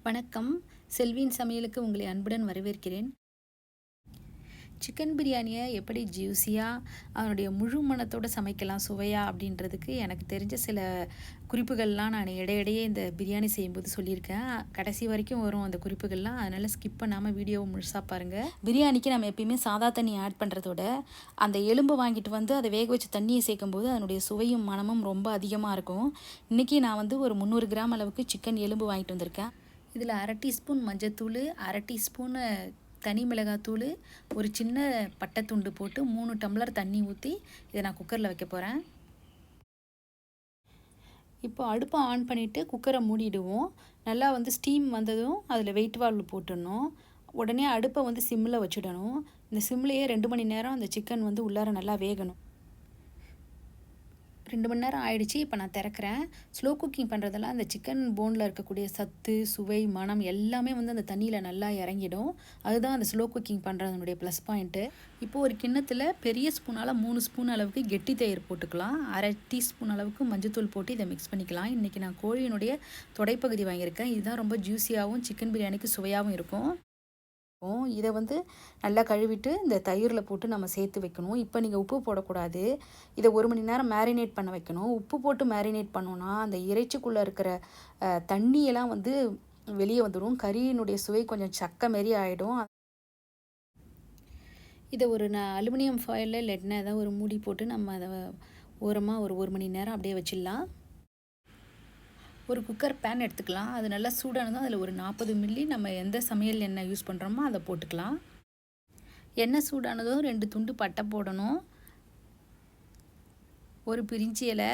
வணக்கம். செல்வியின் சமையலுக்கு உங்களை அன்புடன் வரவேற்கிறேன். சிக்கன் பிரியாணியை எப்படி ஜூஸியாக அதனுடைய முழு மணத்தோடு சமைக்கலாம் சுவையாக அப்படின்றதுக்கு எனக்கு தெரிஞ்ச சில குறிப்புகள்லாம் நான் இடையிடையே இந்த பிரியாணி செய்யும்போது சொல்லியிருக்கேன். கடைசி வரைக்கும் வரும் அந்த குறிப்புகள்லாம், அதனால் ஸ்கிப் பண்ணாமல் வீடியோவை முழுசாக பாருங்கள். பிரியாணிக்கு நம்ம எப்பயுமே சாதா தண்ணி ஆட் பண்ணுறதோட அந்த எலும்பு வாங்கிட்டு வந்து அதை வேக வச்சு தண்ணியை சேர்க்கும்போது அதனுடைய சுவையும் மணமும் ரொம்ப அதிகமாக இருக்கும். இன்றைக்கி நான் வந்து ஒரு 300 கிராம் அளவுக்கு சிக்கன் எலும்பு வாங்கிட்டு வந்திருக்கேன். இதில் 1/2 டீஸ்பூன் மஞ்சத்தூள், 1/2 டீஸ்பூன் தனி மிளகாத்தூள், ஒரு சின்ன பட்டைத்துண்டு போட்டு 3 டம்ளர் தண்ணி ஊற்றி இதை நான் குக்கரில் வைக்க போகிறேன். இப்போ அடுப்பை ஆன் பண்ணிவிட்டு குக்கரை மூடிடுவோம். நல்லா வந்து ஸ்டீம் வந்ததும் அதில் வெயிட் வால்வு போட்டுடணும். உடனே அடுப்பை வந்து சிம்மில் வச்சுடணும். இந்த சிம்லேயே 2 மணி நேரம் அந்த சிக்கன் வந்து உள்ளார நல்லா வேகணும். 2 மணி நேரம் ஆயிடுச்சு. இப்போ நான் திறக்கிறேன். ஸ்லோ குக்கிங் பண்ணுறதெல்லாம் அந்த சிக்கன் போனில் இருக்கக்கூடிய சத்து, சுவை, மணம் எல்லாமே வந்து அந்த தண்ணியில் நல்லா இறங்கிடும். அதுதான் அந்த ஸ்லோ குக்கிங் பண்ணுறதுனுடைய ப்ளஸ் பாயிண்ட்டு. இப்போது ஒரு கிண்ணத்தில் பெரிய ஸ்பூனால் 3 ஸ்பூன் அளவுக்கு கெட்டி தயிர் போட்டுக்கலாம். 1/2 டீஸ்பூன் அளவுக்கு மஞ்சத்தூள் போட்டு இதை மிக்ஸ் பண்ணிக்கலாம். இன்றைக்கி நான் கோழியினுடைய தொடைப்பகுதி வாங்கியிருக்கேன். இதுதான் ரொம்ப ஜூஸியாகவும் சிக்கன் பிரியாணிக்கு சுவையாகவும் இருக்கும். இதை வந்து நல்லா கழுவிட்டு இந்த தயிரில் போட்டு நம்ம சேர்த்து வைக்கணும். இப்போ நீங்கள் உப்பு போடக்கூடாது. இதை 1 மணி நேரம் மேரினேட் பண்ண வைக்கணும். உப்பு போட்டு மேரினேட் பண்ணோன்னா அந்த இறைச்சிக்குள்ளே இருக்கிற தண்ணியெல்லாம் வந்து வெளியே வந்துடும். கறியினுடைய சுவை கொஞ்சம் சக்க மாரி ஆகிடும். இதை ஒரு அலுமினியம் ஃபாயிலில் இல்லைன்னா ஏதாவது ஒரு மூடி போட்டு நம்ம அதை ஓரமாக ஒரு 1 மணி நேரம் அப்படியே வச்சிடலாம். ஒரு குக்கர் பேன் எடுத்துக்கலாம். அது நல்லா சூடானதும் அதில் ஒரு 40 மில்லி நம்ம எந்த சமையல் எண்ணெய் யூஸ் பண்ணுறோமோ அதை போட்டுக்கலாம். எண்ணெய் சூடானதும் 2 துண்டு பட்டை போடணும், ஒரு பிரிஞ்சி இலை,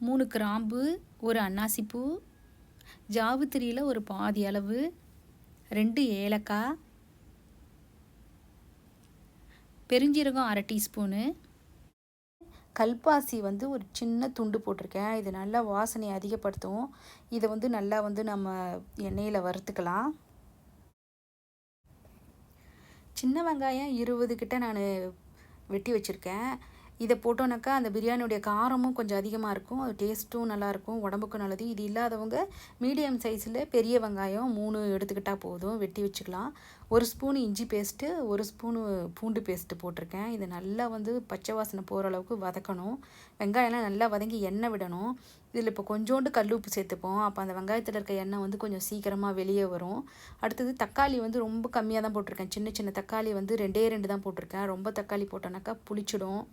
3 கிராம்பு, ஒரு அன்னாசிப்பூ, ஜாவுத்திரியில் ஒரு பாதி அளவு, 2 ஏலக்காய், பெருஞ்சீரகம் 1/2 டீஸ்பூனு, கல்பாசி வந்து ஒரு சின்ன துண்டு போட்டிருக்கேன். இது நல்லா வாசனையை அதிகப்படுத்தும். இதை வந்து நல்லா வந்து நம்ம எண்ணெயில் வறுத்துக்கலாம். சின்ன வெங்காயம் 20 கிட்ட நான் வெட்டி வச்சுருக்கேன். இதை போட்டோன்னாக்கா அந்த பிரியாணியுடைய காரமும் கொஞ்சம் அதிகமாக இருக்கும். அது டேஸ்ட்டும் நல்லாயிருக்கும், உடம்புக்கும் நல்லது. இது இல்லாதவங்க மீடியம் சைஸில் பெரிய வெங்காயம் 3 எடுத்துக்கிட்டால் போதும், வெட்டி வச்சுக்கலாம். 1 ஸ்பூன் இஞ்சி பேஸ்ட்டு, 1 ஸ்பூனு பூண்டு பேஸ்ட்டு போட்டிருக்கேன். இது நல்லா வந்து பச்சை வாசனை போகிற அளவுக்கு வதக்கணும். வெங்காயம்லாம் நல்லா வதங்கி எண்ணெய் விடணும். இதில் இப்போ கொஞ்சோண்டு கல் உப்பு சேர்த்துப்போம். அப்போ அந்த வெங்காயத்தில் இருக்க எண்ணெய் வந்து கொஞ்சம் சீக்கிரமாக வெளியே வரும். அடுத்தது தக்காளி வந்து ரொம்ப கம்மியாக தான் போட்டிருக்கேன். சின்ன சின்ன தக்காளி வந்து 2 தான் போட்டிருக்கேன். ரொம்ப தக்காளி போட்டோன்னாக்கா புளிச்சிடும்.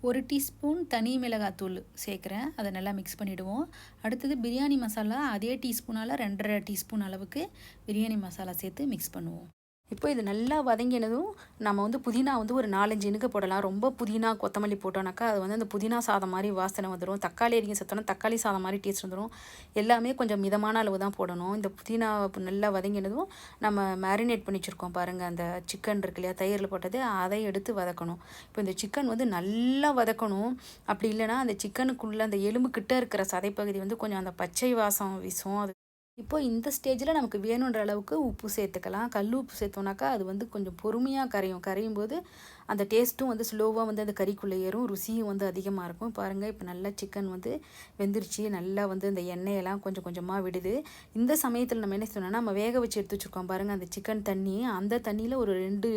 1 டீஸ்பூன் தனி மிளகாத்தூள் சேர்க்குறேன். அதை நல்லா மிக்ஸ் பண்ணிவிடுவோம். அடுத்தது பிரியாணி மசாலா அதே டீஸ்பூனால் 2.5 டீஸ்பூன் அளவுக்கு பிரியாணி மசாலா சேர்த்து மிக்ஸ் பண்ணுவோம். இப்போ இது நல்லா வதங்கினதும் நம்ம வந்து புதினா வந்து ஒரு 4-5 இனுக்கு போடலாம். ரொம்ப புதினா கொத்தமல்லி போட்டோன்னாக்கா அது வந்து அந்த புதினா சாதம் மாதிரி வாசனை வந்துடும். தக்காளி அரிஞ்சு சேர்த்தோன்னா தக்காளி சாதம் மாதிரி டேஸ்ட் வந்துடும். எல்லாமே கொஞ்சம் மிதமான அளவு தான் போடணும். இந்த புதினா நல்லா வதங்கினதும் நம்ம மேரினேட் பண்ணி வச்சுருக்கோம் பாருங்கள், அந்த சிக்கன் இருக்கு இல்லையா, தயிரில் போட்டது, அதை எடுத்து வதக்கணும். இப்போ இந்த சிக்கன் வந்து நல்லா வதக்கணும். அப்படி இல்லைனா அந்த சிக்கனுக்குள்ளே அந்த எலும்பு கிட்ட இருக்கிற சதைப்பகுதி வந்து கொஞ்சம் அந்த பச்சை வாசம் வீசும். அது இப்போ இந்த ஸ்டேஜில் நமக்கு வேணுன்ற அளவுக்கு உப்பு சேர்த்துக்கலாம். கல் உப்பு சேர்த்தோன்னாக்கா அது வந்து கொஞ்சம் பொறுமையாக கரையும் போது அந்த டேஸ்ட்டும் வந்து ஸ்லோவாக வந்து அந்த கறிக்குள்ளே ஏறும், ருசியும் வந்து அதிகமாக இருக்கும். பாருங்கள், இப்போ நல்லா சிக்கன் வந்து வெந்துருச்சு. நல்லா வந்து அந்த எண்ணெயெல்லாம் கொஞ்சம் கொஞ்சமாக விடுது. இந்த சமயத்தில் நம்ம என்ன செய்யணும்னா, நம்ம வேக வச்சு எடுத்து வச்சுருக்கோம் பாருங்கள் அந்த சிக்கன் தண்ணி, அந்த தண்ணியில் ஒரு 2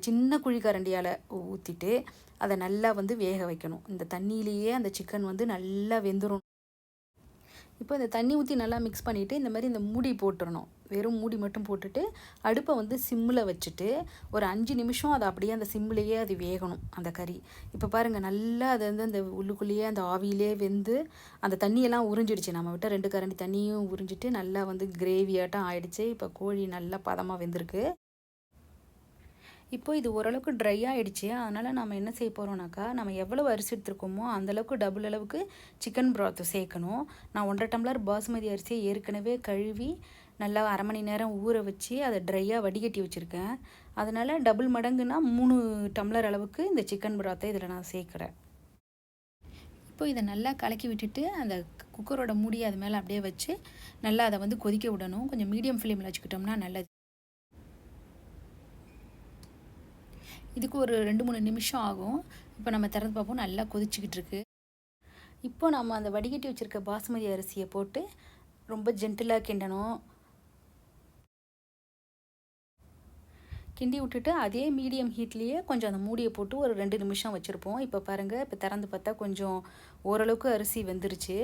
சின்ன குழிக்கரண்டியால் ஊற்றிட்டு அதை நல்லா வந்து வேக வைக்கணும். இந்த தண்ணியிலேயே அந்த சிக்கன் வந்து நல்லா வெந்துடும். இப்போ இந்த தண்ணி ஊற்றி நல்லா மிக்ஸ் பண்ணிவிட்டு இந்த மாதிரி இந்த மூடி போட்டுடணும். வெறும் மூடி மட்டும் போட்டுட்டு அடுப்பை வந்து சிம்மில் வச்சுட்டு ஒரு 5 நிமிஷம் அதை அப்படியே அந்த சிம்மிலேயே அது வேகணும் அந்த கறி. இப்போ பாருங்கள், நல்லா அது வந்து அந்த உள்ளுக்குள்ளேயே அந்த ஆவியிலே வெந்து அந்த தண்ணியெல்லாம் உறிஞ்சிடுச்சு. நம்ம விட்ட 2 கரண்டி தண்ணியும் உறிஞ்சிட்டு நல்லா வந்து கிரேவியாட்டம் ஆகிடுச்சு. இப்போ கோழி நல்லா பதமாக வெந்திருக்கு. இப்போ இது ஓரளவுக்கு ட்ரை ஆகிடுச்சு. அதனால் நம்ம என்ன செய்ய போகிறோம்னாக்கா, நம்ம எவ்வளோ அரிசி எடுத்துருக்கோமோ அந்தளவுக்கு டபுள் அளவுக்கு சிக்கன் ப்ராத்து சேர்க்கணும். நான் 1.5 டம்ளர் பாசுமதி அரிசியை ஏற்கனவே கழுவி நல்லா 1/2 மணி நேரம் ஊற வச்சு அதை ட்ரையாக வடிகட்டி வச்சுருக்கேன். அதனால் டபுள் மடங்குனா 3 டம்ளர் அளவுக்கு இந்த சிக்கன் ப்ராத்தை இதில் நான் சேர்க்குறேன். இப்போ இதை நல்லா கலக்கி விட்டுட்டு அந்த குக்கரோட மூடியை அது மேலே அப்படியே வச்சு நல்லா அதை வந்து கொதிக்க விடணும். கொஞ்சம் மீடியம் ஃப்ளேமில் வச்சுக்கிட்டோம்னா நல்லது. இதுக்கு ஒரு 2-3 நிமிஷம் ஆகும். இப்போ நம்ம திறந்து பார்ப்போம். நல்லா கொதிச்சுக்கிட்டு இருக்கு. இப்போ நம்ம அந்த வடிகட்டி வச்சுருக்க பாசுமதி அரிசியை போட்டு ரொம்ப ஜென்டிலாக கிண்டணும். கிண்டி விட்டுட்டு அதே மீடியம் ஹீட்லேயே கொஞ்சம் அந்த மூடியை போட்டு ஒரு 2 நிமிஷம் வச்சுருப்போம். இப்போ பாருங்கள், இப்போ திறந்து பார்த்தா கொஞ்சம் ஓரளவுக்கு அரிசி வெந்துருச்சு.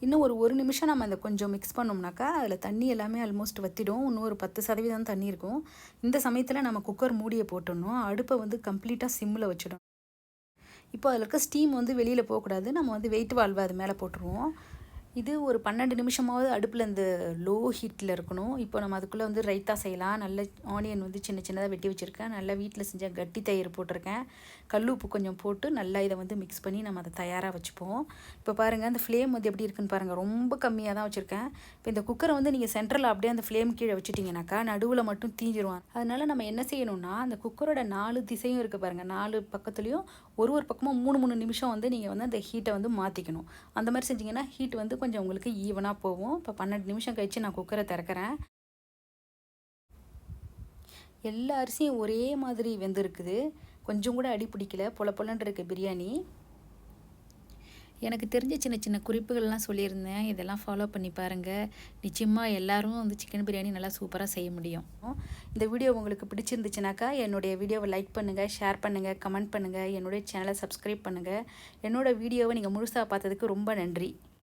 இன்னும் ஒரு நிமிஷம் நம்ம அந்த கொஞ்சம் மிக்ஸ் பண்ணோம்னாக்கா அதில் தண்ணி எல்லாமே ஆல்மோஸ்ட் வற்றிடும். இன்னும் ஒரு 10% தண்ணி இருக்கும். இந்த சமயத்தில் நம்ம குக்கர் மூடியை போட்டுடணும். அடுப்பை வந்து கம்ப்ளீட்டாக சிம்மில் வச்சிடணும். இப்போ அதில் இருக்க ஸ்டீம் வந்து வெளியில் போகக்கூடாது. நம்ம வந்து வெயிட் வால்வை அது மேலே போட்டுருவோம். இது ஒரு 12 நிமிஷமாவது அடுப்பில் இந்த லோ ஹீட்டில் இருக்கணும். இப்போ நம்ம அதுக்குள்ளே வந்து ரைத்தா செய்யலாம். நல்ல ஆனியன் வந்து சின்ன சின்னதாக வெட்டி வச்சுருக்கேன். நல்லா வீட்டில் செஞ்ச கட்டி தயிர் போட்டிருக்கேன். கல்லுப்பு கொஞ்சம் போட்டு நல்லா இதை வந்து மிக்ஸ் பண்ணி நம்ம அதை தயாராக வச்சுப்போம். இப்போ பாருங்கள், அந்த ஃப்ளேம் வந்து எப்படி இருக்குன்னு பாருங்கள். ரொம்ப கம்மியாக தான் வச்சுருக்கேன். இப்போ இந்த குக்கரை வந்து நீங்கள் சென்டரில் அப்படியே அந்த ஃப்ளேம் கீழே வச்சுட்டிங்கனாக்கா நடுவில் மட்டும் தீஞ்சிருவான். அதனால் நம்ம என்ன செய்யணும்னா, அந்த குக்கரோட 4 திசையும் இருக்குது பாருங்கள். 4 பக்கத்துலேயும் ஒரு பக்கமாக 3 நிமிஷம் வந்து நீங்கள் வந்து அந்த ஹீட்டை வந்து மாற்றிக்கணும். அந்த மாதிரி செஞ்சிங்கன்னா ஹீட் வந்து கொஞ்சம் உங்களுக்கு ஈவனாக போகும். இப்போ 12 நிமிஷம் கழித்து நான் குக்கரை திறக்கிறேன். எல்லா அரிசியும் ஒரே மாதிரி வெந்திருக்குது. கொஞ்சம் கூட அடி பிடிக்கல. பொலன்னு இருக்குது பிரியாணி. எனக்கு தெரிஞ்ச சின்ன சின்ன குறிப்புகள்லாம் சொல்லியிருந்தேன். இதெல்லாம் ஃபாலோ பண்ணி பாருங்கள். நிச்சயமாக எல்லோரும் வந்து சிக்கன் பிரியாணி நல்லா சூப்பராக செய்ய முடியும். இந்த வீடியோ உங்களுக்கு பிடிச்சிருந்துச்சுனாக்கா என்னுடைய வீடியோவை லைக் பண்ணுங்கள், ஷேர் பண்ணுங்கள், கமெண்ட் பண்ணுங்கள். என்னுடைய சேனலை சப்ஸ்கிரைப் பண்ணுங்கள். என்னோடய வீடியோவை நீங்கள் முழுசாக பார்த்ததுக்கு ரொம்ப நன்றி.